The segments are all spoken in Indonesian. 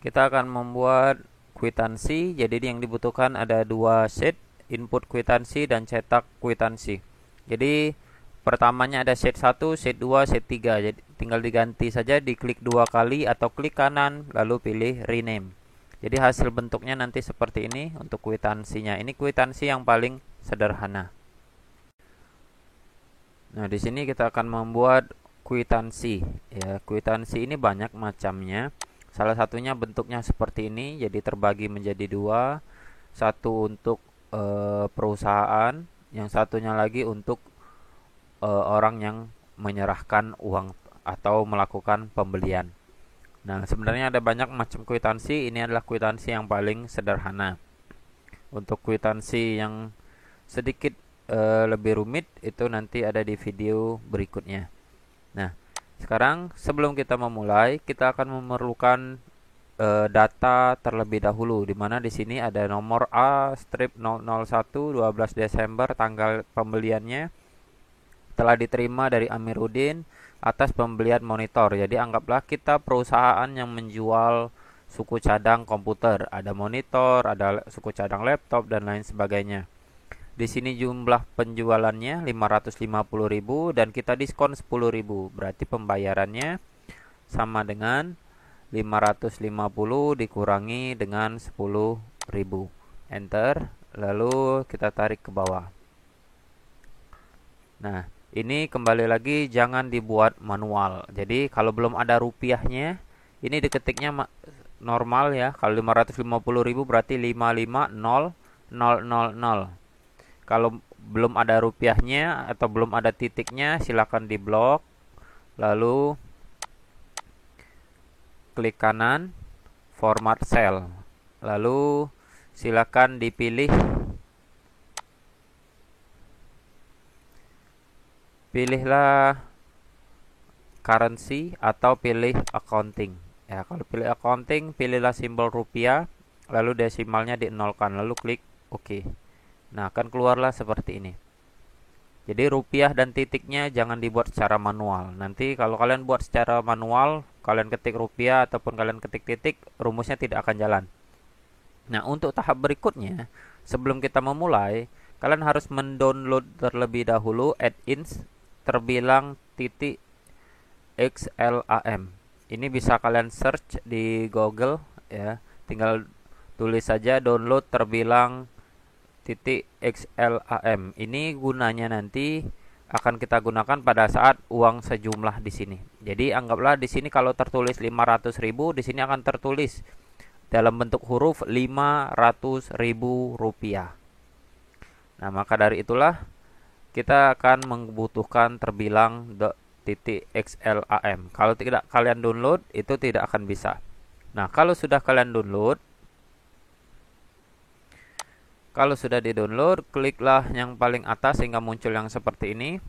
Kita akan membuat kwitansi. Jadi yang dibutuhkan ada dua sheet, input kwitansi dan cetak kwitansi. Jadi pertamanya ada sheet 1, sheet 2, sheet 3. Jadi tinggal diganti saja, diklik dua kali atau klik kanan lalu pilih rename. Jadi hasil bentuknya nanti seperti ini untuk kwitansinya. Ini kwitansi yang paling sederhana. Nah, di sini kita akan membuat kwitansi. Ya, kwitansi ini banyak macamnya. Salah satunya bentuknya seperti ini, jadi terbagi menjadi dua. Satu untuk perusahaan, yang satunya lagi untuk orang yang menyerahkan uang atau melakukan pembelian. Nah, sebenarnya ada banyak macam kwitansi. Ini adalah kwitansi yang paling sederhana. Untuk kwitansi yang sedikit lebih rumit itu nanti ada di video berikutnya. Nah, sekarang sebelum kita memulai, kita akan memerlukan data terlebih dahulu, di mana di sini ada nomor A-001 12 Desember tanggal pembeliannya telah diterima dari Amiruddin atas pembelian monitor. Jadi anggaplah kita perusahaan yang menjual suku cadang komputer, ada monitor, ada suku cadang laptop dan lain sebagainya. Di sini jumlah penjualannya 550.000 dan kita diskon 10.000. Berarti pembayarannya sama dengan 550 dikurangi dengan 10.000. Enter, lalu kita tarik ke bawah. Nah, ini kembali lagi jangan dibuat manual. Jadi kalau belum ada rupiahnya, ini diketiknya normal ya. Kalau 550.000 berarti 550.000. Kalau belum ada rupiahnya atau belum ada titiknya, silakan diblok. Lalu klik kanan, format cell. Lalu silakan pilihlah currency atau pilih accounting. Ya, kalau pilih accounting, pilihlah simbol rupiah, lalu desimalnya dinolkan, lalu klik OK. Nah, akan keluarlah seperti ini. Jadi rupiah dan titiknya jangan dibuat secara manual. Nanti kalau kalian buat secara manual, kalian ketik rupiah ataupun kalian ketik titik, rumusnya tidak akan jalan. Nah, untuk tahap berikutnya, sebelum kita memulai, kalian harus mendownload terlebih dahulu add-ins terbilang titik XLAM. Ini bisa kalian search di Google ya. Tinggal tulis saja download terbilang titik XLAM. Ini gunanya nanti akan kita gunakan pada saat uang sejumlah di sini. Jadi anggaplah di sini kalau tertulis 500.000, di sini akan tertulis dalam bentuk huruf 500.000 rupiah. Nah, maka dari itulah kita akan membutuhkan terbilang titik XLAM. Kalau tidak kalian download, itu tidak akan bisa. Nah, kalau sudah kalian download, kalau sudah di-download, kliklah yang paling atas sehingga muncul yang seperti ini.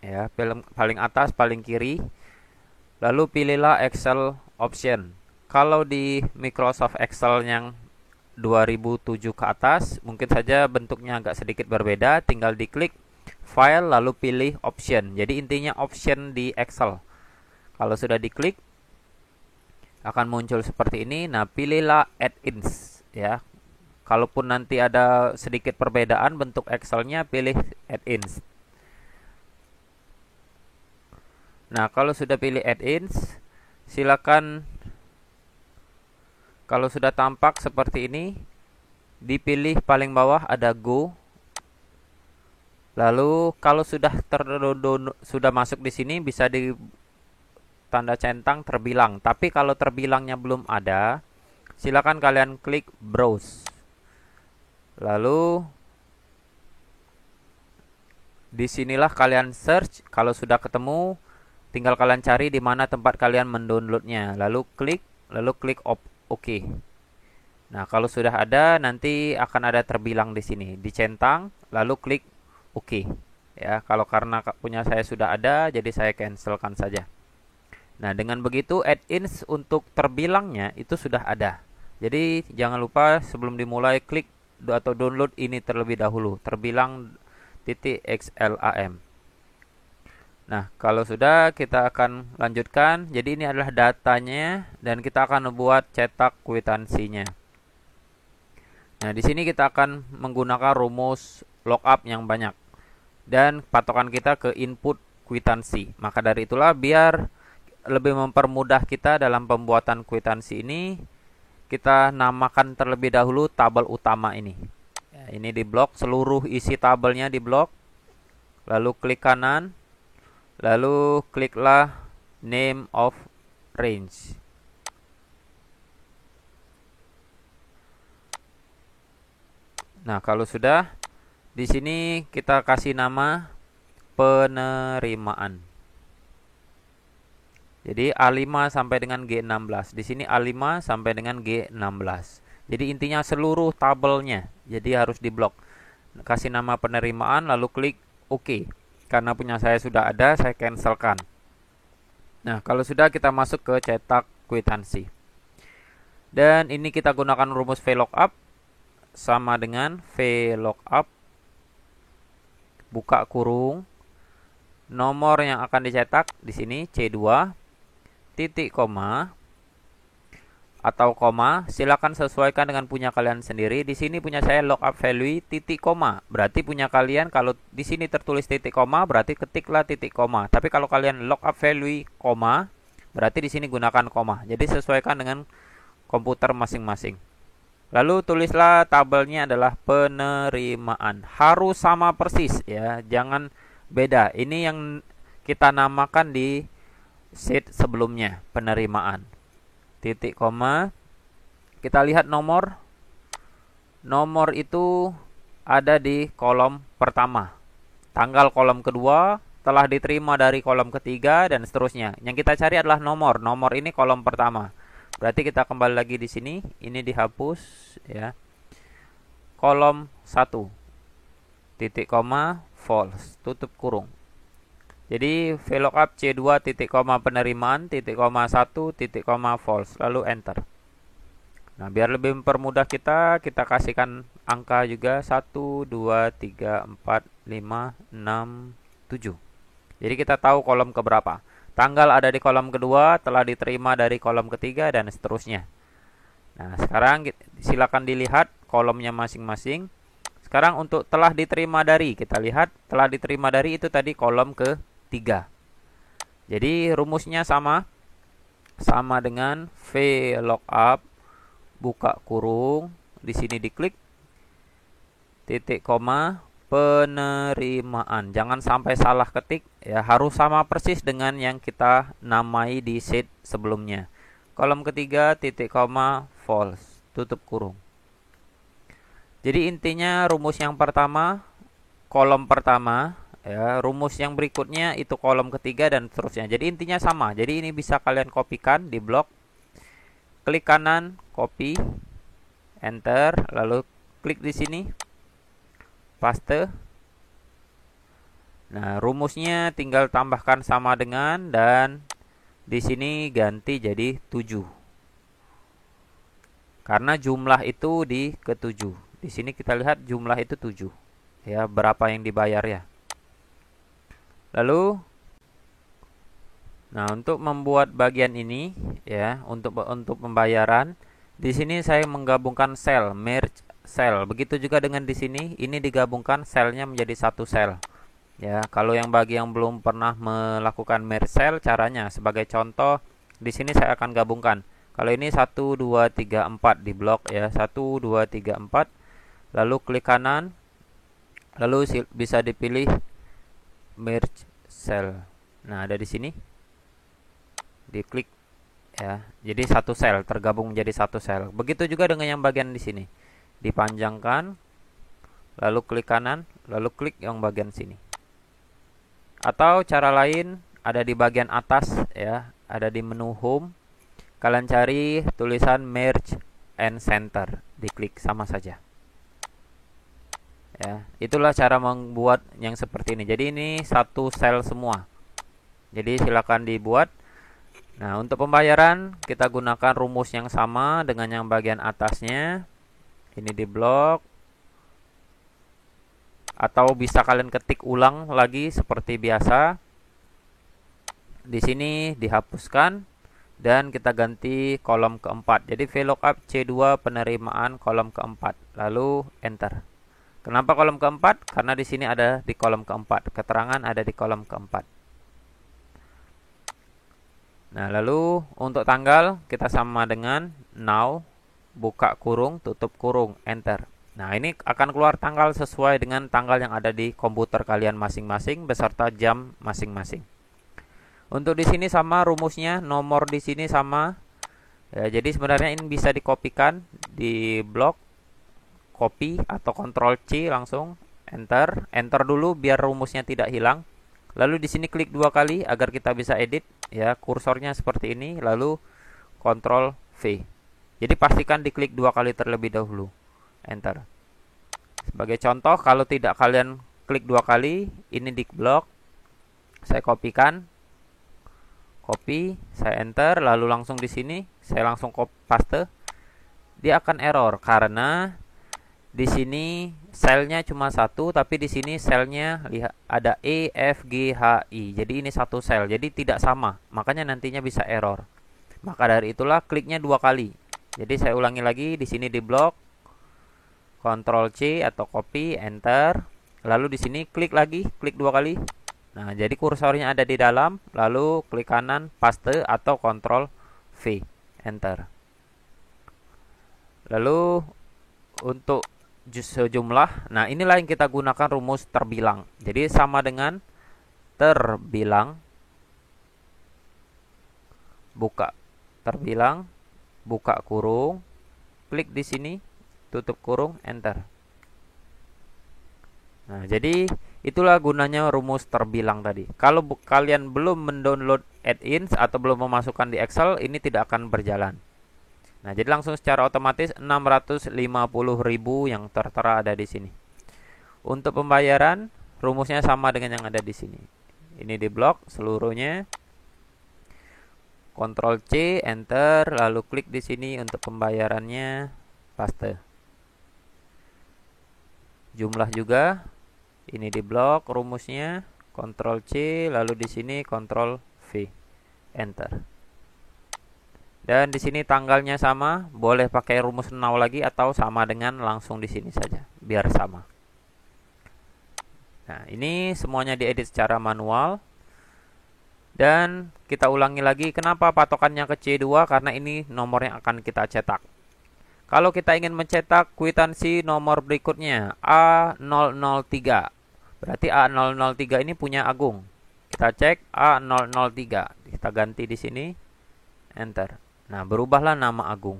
Ya, paling atas, paling kiri. Lalu pilihlah Excel option. Kalau di Microsoft Excel yang 2007 ke atas, mungkin saja bentuknya agak sedikit berbeda. Tinggal diklik File lalu pilih Option. Jadi intinya option di Excel. Kalau sudah diklik, akan muncul seperti ini. Nah, pilihlah Add-ins ya. Kalaupun nanti ada sedikit perbedaan bentuk Excelnya, pilih Add-ins. Nah, kalau sudah pilih Add-ins, silakan, kalau sudah tampak seperti ini, dipilih paling bawah ada Go. Lalu kalau sudah sudah masuk di sini bisa di tanda centang terbilang. Tapi kalau terbilangnya belum ada, silakan kalian klik Browse. Lalu disinilah kalian search. Kalau sudah ketemu, tinggal kalian cari di mana tempat kalian mendownloadnya. Lalu klik OK. Nah, kalau sudah ada, nanti akan ada terbilang di sini, dicentang, lalu klik OK. Ya, kalau karena punya saya sudah ada, jadi saya cancelkan saja. Nah, dengan begitu add-ins untuk terbilangnya itu sudah ada. Jadi jangan lupa sebelum dimulai klik atau download ini terlebih dahulu, terbilang titik XLAM. Nah, kalau sudah kita akan lanjutkan. Jadi ini adalah datanya dan kita akan membuat cetak kwitansinya. Nah, di sini kita akan menggunakan rumus lookup yang banyak dan patokan kita ke input kwitansi. Maka dari itulah biar lebih mempermudah kita dalam pembuatan kwitansi ini, kita namakan terlebih dahulu tabel utama ini. Ya, ini di blok, seluruh isi tabelnya di blok. Lalu klik kanan, lalu kliklah name of range. Nah, kalau sudah, di sini kita kasih nama penerimaan. Jadi A5 sampai dengan G16. Di sini A5 sampai dengan G16. Jadi intinya seluruh tabelnya. Jadi harus diblok. Kasih nama penerimaan lalu klik OK. Karena punya saya sudah ada, saya cancelkan. Nah, kalau sudah kita masuk ke cetak kwitansi. Dan ini kita gunakan rumus VLOOKUP sama dengan VLOOKUP buka kurung nomor yang akan dicetak di sini C2 titik koma atau koma, silakan sesuaikan dengan punya kalian sendiri. Di sini punya saya lookup value titik koma. Berarti punya kalian kalau di sini tertulis titik koma berarti ketiklah titik koma. Tapi kalau kalian lookup value koma, berarti di sini gunakan koma. Jadi sesuaikan dengan komputer masing-masing. Lalu tulislah tabelnya adalah penerimaan. Harus sama persis ya, jangan beda. Ini yang kita namakan di sheet sebelumnya, penerimaan. Titik koma. Kita lihat nomor. Nomor itu ada di kolom pertama. Tanggal kolom kedua, telah diterima dari kolom ketiga dan seterusnya. Yang kita cari adalah nomor. Nomor ini kolom pertama. Berarti kita kembali lagi di sini. Ini dihapus ya. Kolom 1. Titik koma false, tutup kurung. Jadi VLOOKUP C2 titik koma penerimaan titik koma 1 titik koma false, lalu enter. Nah, biar lebih mempermudah kita kasihkan angka juga 1 2 3 4 5 6 7. Jadi kita tahu kolom keberapa. Tanggal ada di kolom kedua, telah diterima dari kolom ketiga dan seterusnya. Nah, sekarang silakan dilihat kolomnya masing-masing. Sekarang untuk telah diterima dari, kita lihat telah diterima dari itu tadi kolom ke-3. Jadi rumusnya sama dengan VLOOKUP buka kurung, di sini diklik titik koma penerimaan. Jangan sampai salah ketik ya, harus sama persis dengan yang kita namai di sheet sebelumnya. Kolom ketiga titik koma false, tutup kurung. Jadi intinya rumus yang pertama, kolom pertama, ya, rumus yang berikutnya itu kolom ketiga dan seterusnya. Jadi intinya sama. Jadi ini bisa kalian kopikan di blok. Klik kanan, copy, enter, lalu klik di sini, paste. Nah, rumusnya tinggal tambahkan sama dengan dan di sini ganti jadi 7. Karena jumlah itu di ke-7. Di sini kita lihat jumlah itu 7. Ya, berapa yang dibayar ya. Lalu untuk membuat bagian ini ya, untuk pembayaran, di sini saya menggabungkan sel, merge sel. Begitu juga dengan di sini, ini digabungkan selnya menjadi satu sel. Ya, kalau bagi yang belum pernah melakukan merge sel, caranya sebagai contoh di sini saya akan gabungkan. Kalau ini 1 2 3 4 di blok ya, 1 2 3 4. Lalu klik kanan, lalu bisa dipilih merge cell. Nah, ada di sini, diklik ya. Jadi satu sel tergabung menjadi satu sel. Begitu juga dengan yang bagian di sini, dipanjangkan, lalu klik kanan, lalu klik yang bagian sini. Atau cara lain ada di bagian atas ya, ada di menu home. Kalian cari tulisan merge and center, diklik sama saja. Ya, itulah cara membuat yang seperti ini. Jadi ini satu sel semua. Jadi silakan dibuat. Nah, untuk pembayaran kita gunakan rumus yang sama dengan yang bagian atasnya. Ini di blok. Atau bisa kalian ketik ulang lagi seperti biasa. di sini dihapuskan dan kita ganti kolom keempat. Jadi VLOOKUP C2 penerimaan kolom keempat. Lalu enter. Kenapa kolom keempat? Karena di sini ada di kolom keempat. Keterangan ada di kolom keempat. Nah, lalu untuk tanggal kita sama dengan now, buka kurung, tutup kurung, enter. Nah, ini akan keluar tanggal sesuai dengan tanggal yang ada di komputer kalian masing-masing beserta jam masing-masing. Untuk di sini sama rumusnya, nomor di sini sama. Ya, jadi sebenarnya ini bisa dikopikan di blok, copy atau Ctrl C langsung, enter. Enter dulu biar rumusnya tidak hilang. Lalu di sini klik 2 kali agar kita bisa edit. Ya, kursornya seperti ini. Lalu Ctrl V. Jadi pastikan diklik 2 kali terlebih dahulu. Enter. Sebagai contoh, kalau tidak kalian klik 2 kali, ini di blok. Saya kopikan. Copy, saya enter, lalu langsung di sini saya langsung paste. Dia akan error karena di sini selnya cuma satu, tapi di sini selnya lihat ada E, F, G, H, I. Jadi ini satu sel, jadi tidak sama. Makanya nantinya bisa error. Maka dari itulah kliknya 2 kali. Jadi saya ulangi lagi di sini di blok, Ctrl C atau copy, enter. Lalu di sini klik lagi, klik 2 kali. Nah, jadi kursornya ada di dalam, lalu klik kanan, paste atau Ctrl V, enter. Lalu untuk sejumlah, nah inilah yang kita gunakan rumus terbilang. Jadi sama dengan terbilang, buka terbilang, buka kurung, klik di sini, tutup kurung, enter. Nah, jadi itulah gunanya rumus terbilang tadi. Kalau kalian belum mendownload add-ins atau belum memasukkan di Excel, ini tidak akan berjalan. Nah, jadi langsung secara otomatis 650.000 yang tertera ada di sini. Untuk pembayaran, rumusnya sama dengan yang ada di sini. Ini di blok seluruhnya. Ctrl C, enter, lalu klik di sini untuk pembayarannya, paste. Jumlah juga. Ini di blok rumusnya, Ctrl C, lalu di sini Ctrl V, enter. Dan di sini tanggalnya sama, boleh pakai rumus now lagi atau sama dengan langsung di sini saja, biar sama. Nah, ini semuanya diedit secara manual. Dan kita ulangi lagi, kenapa patokannya ke C2? Karena ini nomor yang akan kita cetak. Kalau kita ingin mencetak kwitansi nomor berikutnya, A003. Berarti A003 ini punya Agung. Kita cek A003. Kita ganti di sini. Enter. Nah, berubahlah nama Agung.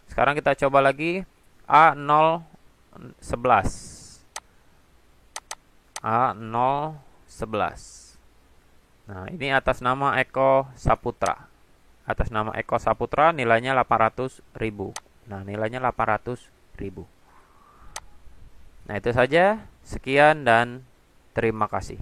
Sekarang kita coba lagi A011. A011. Nah, ini atas nama Eko Saputra. Atas nama Eko Saputra nilainya 800.000. Nah, nilainya 800.000. Nah, itu saja. Sekian dan terima kasih.